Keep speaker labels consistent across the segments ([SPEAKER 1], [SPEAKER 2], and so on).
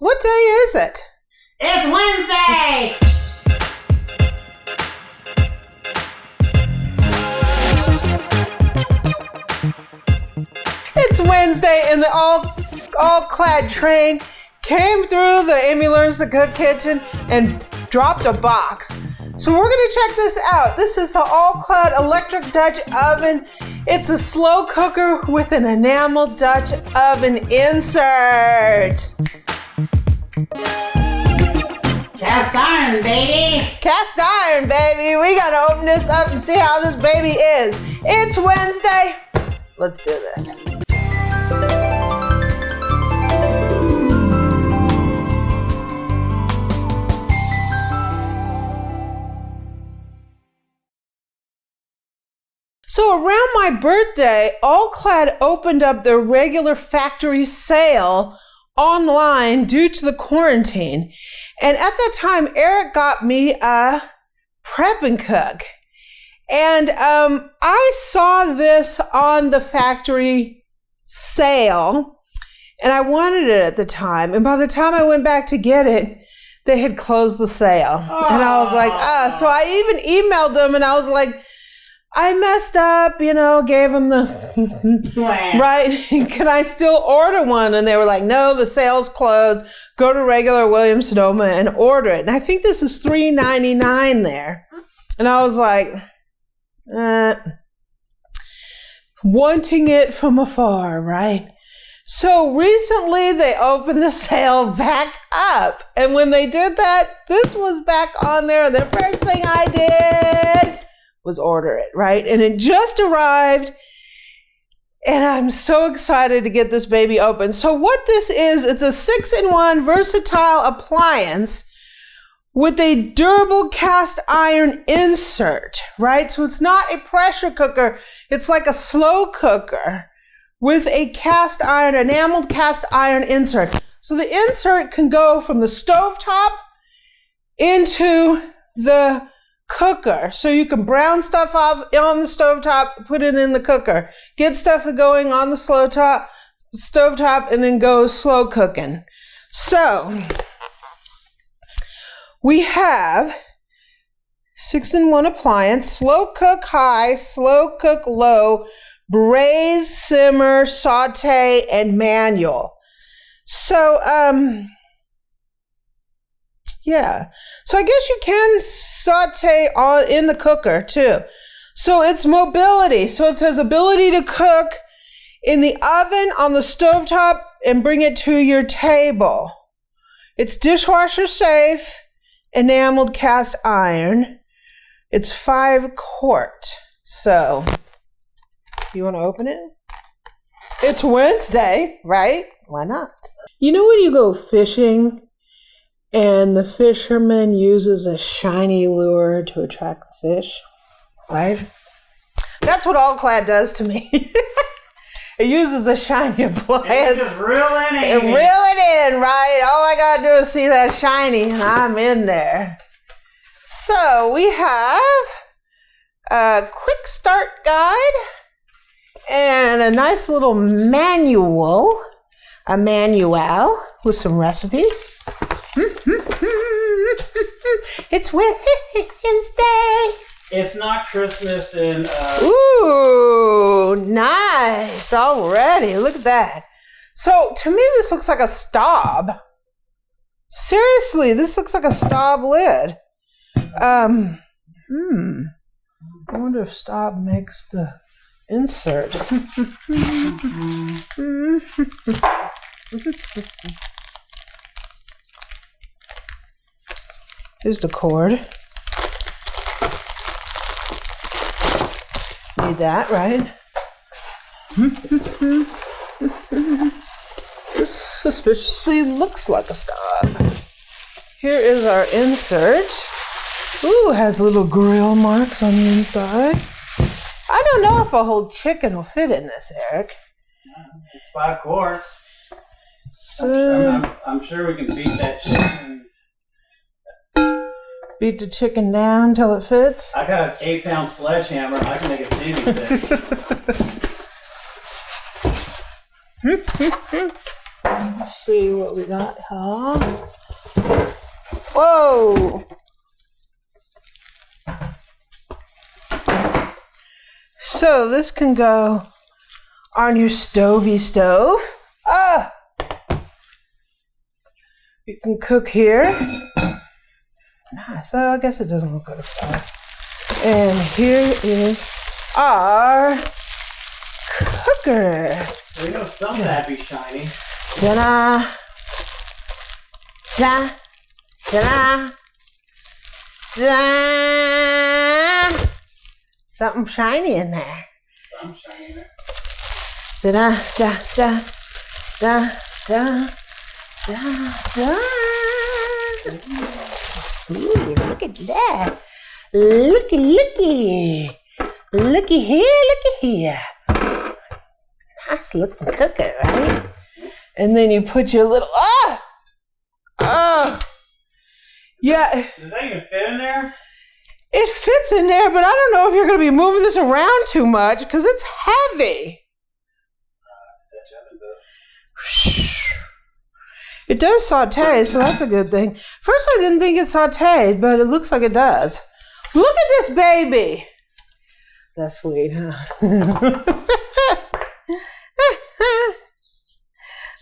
[SPEAKER 1] What day is it?
[SPEAKER 2] It's Wednesday!
[SPEAKER 1] It's Wednesday and the All-Clad train came through the Amy Learns to Cook kitchen and dropped a box. So we're gonna check this out. This is the All-Clad electric Dutch oven. It's a slow cooker with an enamel Dutch oven insert.
[SPEAKER 2] Cast iron, baby!
[SPEAKER 1] Cast iron, baby. We gotta open this up and see how this baby is. It's Wednesday. Let's do this. So around my birthday, All-Clad opened up their regular factory sale online due to the quarantine. And at that time, Eric got me a prep and cook. And I saw this on the factory sale, and I wanted it at the time. And by the time I went back to get it, they had closed the sale. Aww. And I was like, so I even emailed them, and I was like, I messed up, gave them the, right, can I still order one? And they were like, no, the sale's closed. Go to regular Williams-Sonoma and order it. And I think this is $3.99 there. And I was like, wanting it from afar, right? So recently they opened the sale back up. And when they did that, this was back on there. The first thing I did was order it, right? And it just arrived, and I'm so excited to get this baby open. So what this is, it's a 6-in-1 versatile appliance with a durable cast iron insert, right? So it's not a pressure cooker. It's like a slow cooker with a cast iron, enameled cast iron insert. So the insert can go from the stovetop into the cooker. So you can brown stuff off on the stovetop, put it in the cooker, get stuff going on the stovetop, and then go slow cooking. So we have 6-in-1 appliance, slow cook high, slow cook low, braise, simmer, saute, and manual. So, yeah. So I guess you can saute in the cooker too. So it's mobility. So it says ability to cook in the oven, on the stovetop, and bring it to your table. It's dishwasher safe, enameled cast iron. It's 5 quart. So, you want to open it? It's Wednesday, right? Why not? You know when you go fishing and the fisherman uses a shiny lure to attract the fish, right? That's what All-Clad does to me. It uses a shiny appliance.
[SPEAKER 2] Just reel it in.
[SPEAKER 1] And reel it in, right? All I gotta do is see that shiny and I'm in there. So we have a quick start guide and a nice little manual. A manual with some recipes. It's Wednesday.
[SPEAKER 2] It's not Christmas and
[SPEAKER 1] Ooh, nice already. Look at that. So to me, this looks like a Staub. Seriously, this looks like a Staub lid. I wonder if Staub makes the insert. Here's the cord. Need that, right? This suspiciously looks like a Staub. Here is our insert. Ooh, has little grill marks on the inside. I don't know if a whole chicken will fit in this, Eric.
[SPEAKER 2] It's 5 quarts.
[SPEAKER 1] So,
[SPEAKER 2] I'm sure we can beat that chicken.
[SPEAKER 1] beat the chicken down till it fits.
[SPEAKER 2] I got an 8-pound sledgehammer. I can make a baby fit.
[SPEAKER 1] Let's see what we got, huh? Whoa! So this can go on your stovey stove. Ah! You can cook here. Nice. So I guess it doesn't look like a stove. And here is our cooker.
[SPEAKER 2] Well, you know, some of that be shiny.
[SPEAKER 1] Ta-da! Ta-da! Ta-da! Ta-da! Something shiny in there.
[SPEAKER 2] Some shiny in there.
[SPEAKER 1] Da da da da da da da. Ooh, look at that! Looky! Looky here! Nice looking cooker, right? And then you put your little yeah.
[SPEAKER 2] Does that even fit in there?
[SPEAKER 1] It fits in there, but I don't know if you're going to be moving this around too much because it's heavy. It does saute, so that's a good thing. First, I didn't think it sauteed, but it looks like it does. Look at this baby. That's sweet, huh?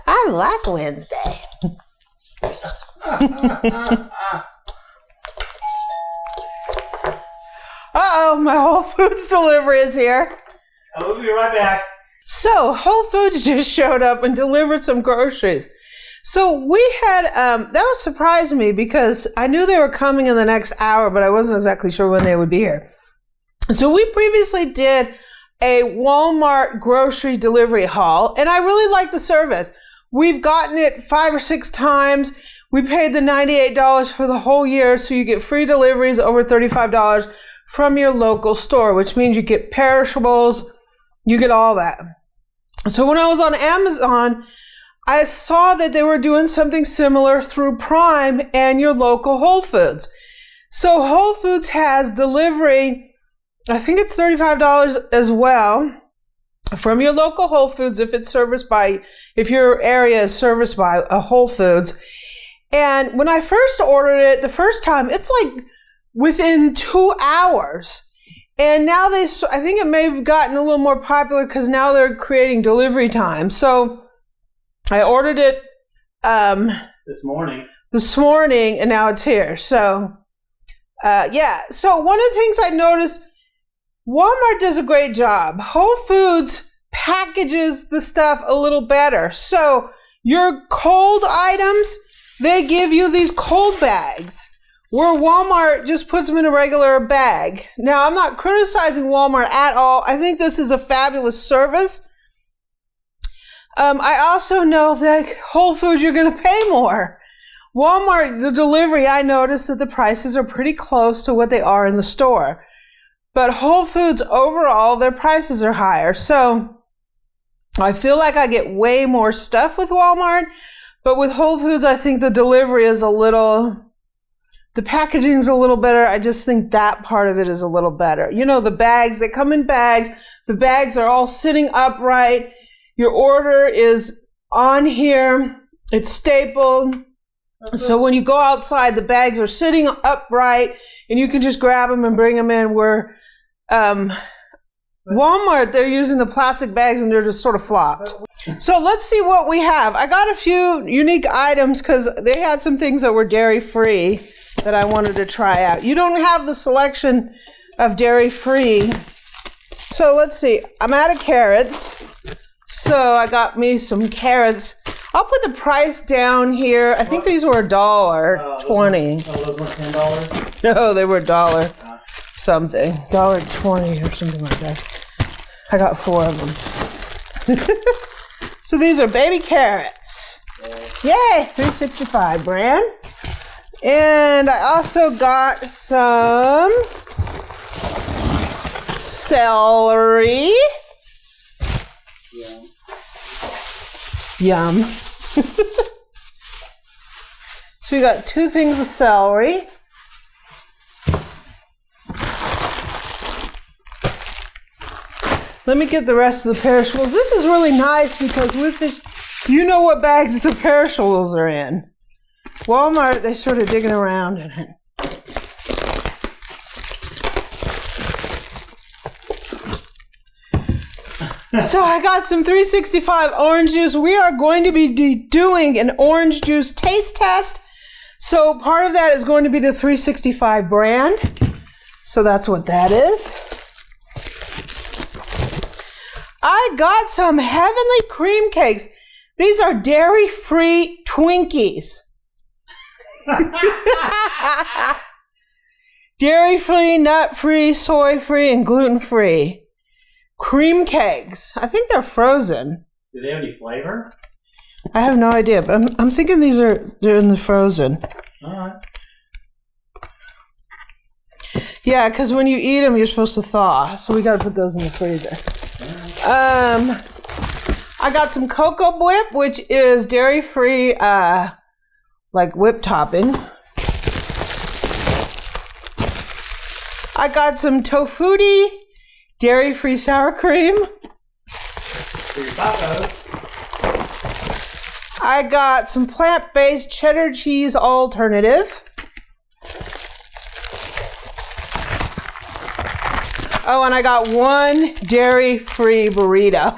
[SPEAKER 1] I like Wednesday. Uh-oh, my Whole Foods delivery is here.
[SPEAKER 2] We'll be right back.
[SPEAKER 1] So, Whole Foods just showed up and delivered some groceries. So, we had, that surprised me because I knew they were coming in the next hour, but I wasn't exactly sure when they would be here. So, we previously did a Walmart grocery delivery haul, and I really like the service. We've gotten it 5 or 6 times. We paid the $98 for the whole year, so you get free deliveries over $35 from your local store, which means you get perishables, you get all that. So when I was on Amazon, I saw that they were doing something similar through Prime and your local Whole Foods. So Whole Foods has delivery, I think it's $35 as well, from your local Whole Foods if your area is serviced by a Whole Foods. And when I first ordered it the first time, it's like within 2 hours. And now I think it may have gotten a little more popular because now they're creating delivery time. So I ordered it
[SPEAKER 2] this morning,
[SPEAKER 1] and now it's here. So yeah. So one of the things I noticed, Walmart does a great job. Whole Foods packages the stuff a little better. So your cold items, they give you these cold bags, where Walmart just puts them in a regular bag. Now, I'm not criticizing Walmart at all. I think this is a fabulous service. I also know that Whole Foods, you're going to pay more. Walmart, the delivery, I noticed that the prices are pretty close to what they are in the store. But Whole Foods, overall, their prices are higher. So I feel like I get way more stuff with Walmart. But with Whole Foods, I think the delivery is the packaging's a little better. I just think that part of it is a little better. You know, the bags, they come in bags. The bags are all sitting upright. Your order is on here. It's stapled. So when you go outside, the bags are sitting upright and you can just grab them and bring them in. Where Walmart, they're using the plastic bags and they're just sort of flopped. So let's see what we have. I got a few unique items because they had some things that were dairy-free that I wanted to try out. You don't have the selection of dairy-free. So let's see. I'm out of carrots. So I got me some carrots. I'll put the price down here. I think these were $1.20.
[SPEAKER 2] Those were $10?
[SPEAKER 1] No, they were $1 something. $1.20 or something like that. I got 4 of them. So these are baby carrots. Yay! $3.65 brand. And I also got some celery. Yum. So we got 2 things of celery. Let me get the rest of the perishables. This is really nice because with You know what bags the perishables are in. Walmart, they sort of digging around in it. So I got some 365 orange juice. We are going to be doing an orange juice taste test. So part of that is going to be the 365 brand. So that's what that is. I got some heavenly cream cakes. These are dairy-free Twinkies. Dairy-free, nut-free, soy-free, and gluten-free. Cream cakes. I think they're frozen.
[SPEAKER 2] Do they have any flavor?
[SPEAKER 1] I have no idea, but I'm thinking they're in the frozen.
[SPEAKER 2] All right.
[SPEAKER 1] Yeah, because when you eat them, you're supposed to thaw. So we got to put those in the freezer. I got some Cocoa Whip, which is dairy-free, like whip topping. I got some Tofutti dairy-free sour cream.
[SPEAKER 2] For your tacos.
[SPEAKER 1] I got some plant-based cheddar cheese alternative. Oh, and I got one dairy-free burrito.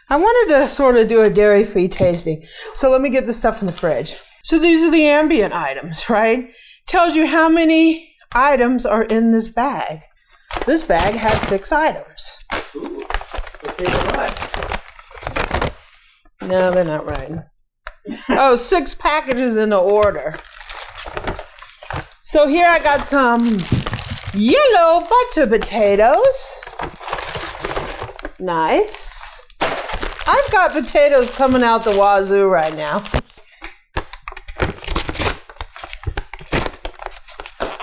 [SPEAKER 1] I wanted to sort of do a dairy-free tasting. So let me get the stuff in the fridge. So these are the ambient items, right? Tells you how many items are in this bag. This bag has 6 items.
[SPEAKER 2] Ooh. Let's see if they're right.
[SPEAKER 1] No, they're not right. Oh, 6 packages in the order. So here I got some yellow butter potatoes. Nice. I've got potatoes coming out the wazoo right now.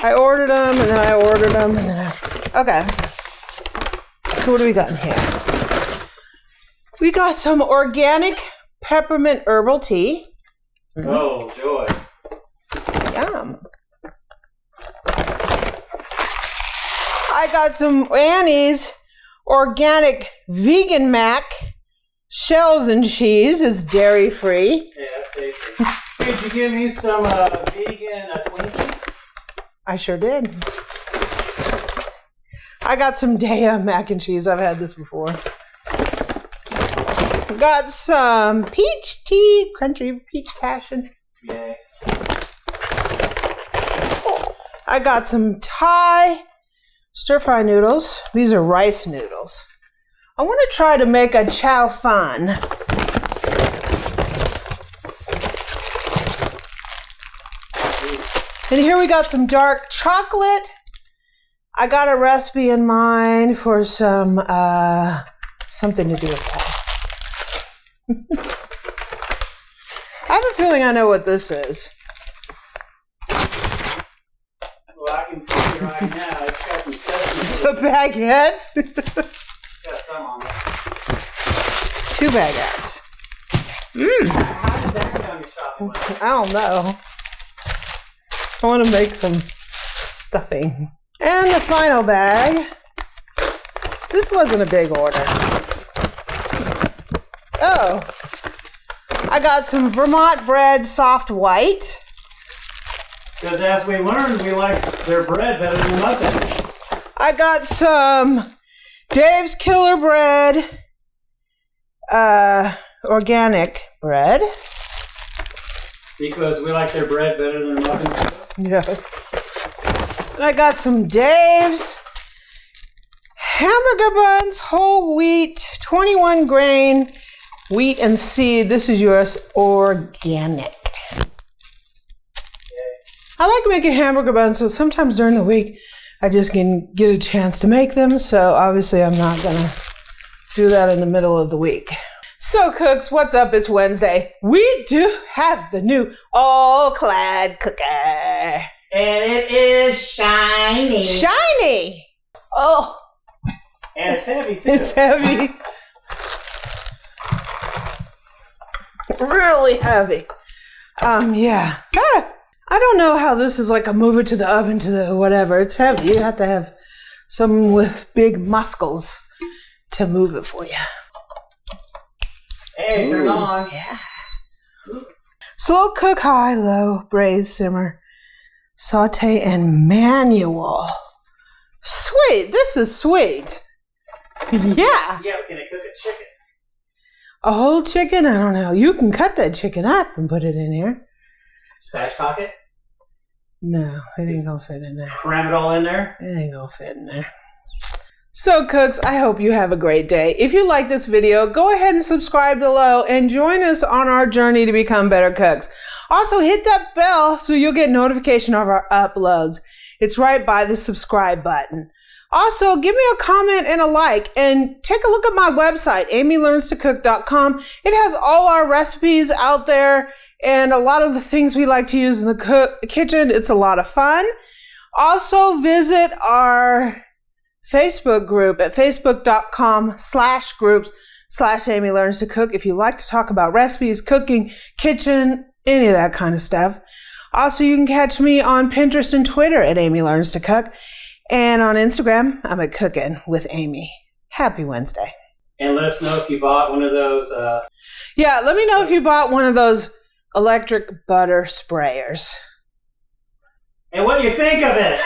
[SPEAKER 1] I ordered them, and then I ordered them, and then okay. So what do we got in here? We got some organic peppermint herbal tea.
[SPEAKER 2] Oh, joy.
[SPEAKER 1] Yum. I got some Annie's organic vegan mac shells and cheese. It's dairy free.
[SPEAKER 2] Yeah, that's tasty. Hey, did you give me some vegan Twinkies?
[SPEAKER 1] I sure did. I got some Daya mac and cheese. I've had this before. Got some peach tea, crunchy peach passion.
[SPEAKER 2] Yay.
[SPEAKER 1] I got some Thai stir-fry noodles. These are rice noodles. I want to try to make a chow fan. And here we got some dark chocolate. I got a recipe in mind for some, something to do with that. I have a feeling I know what this is.
[SPEAKER 2] Well, I can tell you right now, it's got some sesame.
[SPEAKER 1] It's a baguette.
[SPEAKER 2] It's got some on it.
[SPEAKER 1] 2 baguettes.
[SPEAKER 2] How did that get on your shopping list?
[SPEAKER 1] I don't know. I want to make some stuffing. And the final bag. This wasn't a big order. Oh. I got some Vermont bread soft white.
[SPEAKER 2] Because as we learned, we like their bread better than muffins.
[SPEAKER 1] I got some Dave's Killer Bread organic bread.
[SPEAKER 2] Because we like their bread better than muffins.
[SPEAKER 1] Yeah. And I got some Dave's hamburger buns, whole wheat, 21 grain, wheat and seed. This is yours, organic. I like making hamburger buns, so sometimes during the week I just can get a chance to make them. So obviously I'm not gonna do that in the middle of the week. So cooks, what's up? It's Wednesday. We do have the new All-Clad cooker.
[SPEAKER 2] And it is shiny.
[SPEAKER 1] Shiny! Oh.
[SPEAKER 2] And it's heavy too.
[SPEAKER 1] It's heavy. Really heavy. Yeah. Ah, I don't know how this is like a move it to the oven to the whatever. It's heavy. You have to have someone with big muscles to move it for you.
[SPEAKER 2] Hey, turn on.
[SPEAKER 1] Yeah. Slow cook, high, low, braise, simmer, saute, and manual. Sweet. This is sweet. Yeah.
[SPEAKER 2] Yeah, can I cook a chicken?
[SPEAKER 1] A whole chicken? I don't know. You can cut that chicken up and put it in here.
[SPEAKER 2] Spatchcock it?
[SPEAKER 1] No, it ain't gonna fit in there.
[SPEAKER 2] Cram it all in there?
[SPEAKER 1] It ain't gonna fit in there. So, cooks, I hope you have a great day. If you like this video, go ahead and subscribe below and join us on our journey to become better cooks. Also, hit that bell so you'll get notification of our uploads. It's right by the subscribe button. Also, give me a comment and a like, and take a look at my website, amylearnstocook.com. It has all our recipes out there and a lot of the things we like to use in the kitchen. It's a lot of fun. Also, visit our Facebook group at facebook.com/groups/amylearnstocook if you like to talk about recipes, cooking, kitchen, any of that kind of stuff. Also, you can catch me on Pinterest and Twitter at Amy Learns to Cook. And on Instagram, I'm at Cookin' with Amy. Happy Wednesday.
[SPEAKER 2] And let us know if you bought one of those.
[SPEAKER 1] Yeah, let me know if you bought one of those electric butter sprayers.
[SPEAKER 2] And what do you think of it?